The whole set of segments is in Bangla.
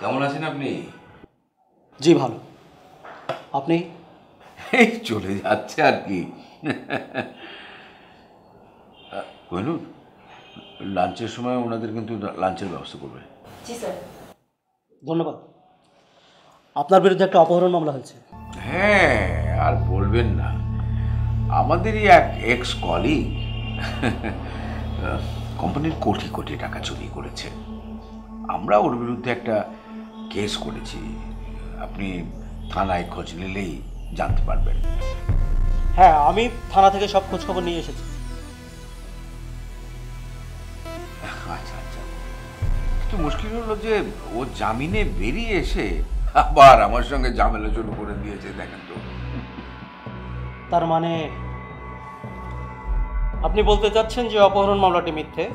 কেমন আছেন আপনি? জি ভালো। আপনি? এই চলে যাচ্ছে আর কি। কইনুর, লাঞ্চের সময় ওনাদের কিন্তু লাঞ্চের ব্যবস্থা করবে। জি স্যার। ধন্যবাদ। আপনার বিরুদ্ধে একটা অপহরণ মামলা হয়েছে। হ্যাঁ, আর বলবেন না, আমাদেরই এক এক্স কলিগ কোম্পানির কোটি কোটি টাকা চুরি করেছে। আমরা ওর বিরুদ্ধে একটা কেস করেছি। আপনি থানায় খোঁজ নিলেই জানতে পারবেন। হ্যাঁ, আমি থানা থেকে সব খোঁজ খবর নিয়ে এসেছি। আচ্ছা আচ্ছা, কিন্তু মুশকিল হলো যে ও জামিনে বেরিয়ে এসে আবার আমার সঙ্গে ঝামেলা শুরু করে দিয়েছে। দেখেন তো। তার মানে আপনি বলতে চাচ্ছেন যে অপহরণ মামলাটি মিথ্যে?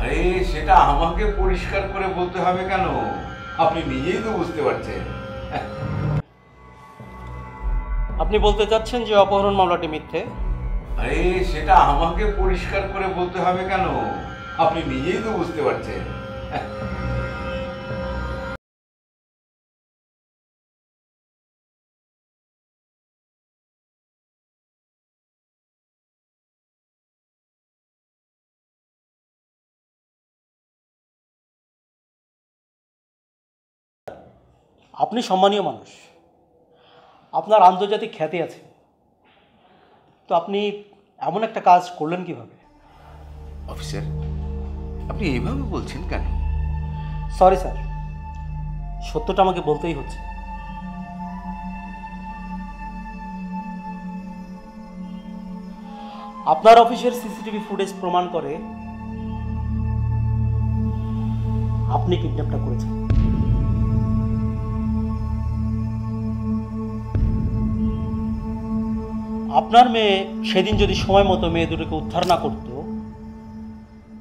আরে সেটা আমাকে পরিষ্কার করে বলতে হবে কেন? আপনি নিজেই তো বুঝতে পারছেন। আপনি বলতে চাচ্ছেন যে অপহরণ মামলাটি মিথ্যে? আরে সেটা আমাকে পরিষ্কার করে বলতে হবে কেন? আপনি নিজেই তো বুঝতে পারছেন। আপনি সম্মানীয় মানুষ, আপনার আন্তর্জাতিক খ্যাতি আছে, তো আপনি এমন একটা কাজ করলেন কিভাবে? অফিসার, আপনি এইভাবে বলছেন কেন? সরি স্যার, সত্যটা আমাকে বলতেই হচ্ছে। আপনার অফিসের সিসিটিভি ফুটেজ প্রমাণ করে আপনি কিডন্যাপটা করেছেন। আপনার মেয়ে সেদিন যদি সময় মতো মেয়ে দুটোকে উদ্ধার না করত,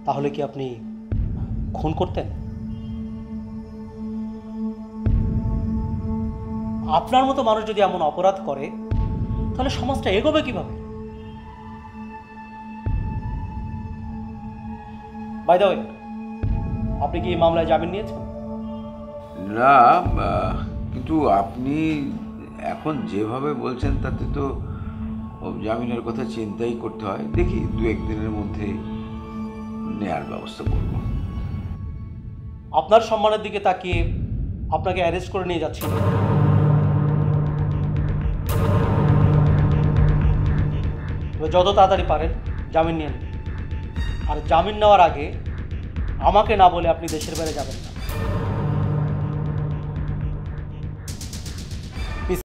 তাহলে কি আপনি খুন করতেন? আপনার মতো মানুষ যদি এমন অপরাধ করে, তাহলে সমাজটা এগোবে কিভাবে? বাই দ্য ওয়ে, আপনি কি এই মামলায় জামিন নিয়েছেন? না, কিন্তু আপনি এখন যেভাবে বলছেন তাতে তো জামিনের কথা চিন্তাই করতে হয়। দেখি দু একদিনের মধ্যে নেয়ার ব্যবস্থা করব। আপনার সম্মানের দিকে তাকিয়ে আপনাকে অ্যারেস্ট করে নিয়ে যাচ্ছি। যত তাড়াতাড়ি পারেন জামিন নিয়ে নিন, আর জামিন নেওয়ার আগে আমাকে না বলে আপনি দেশের বাইরে যাবেন না।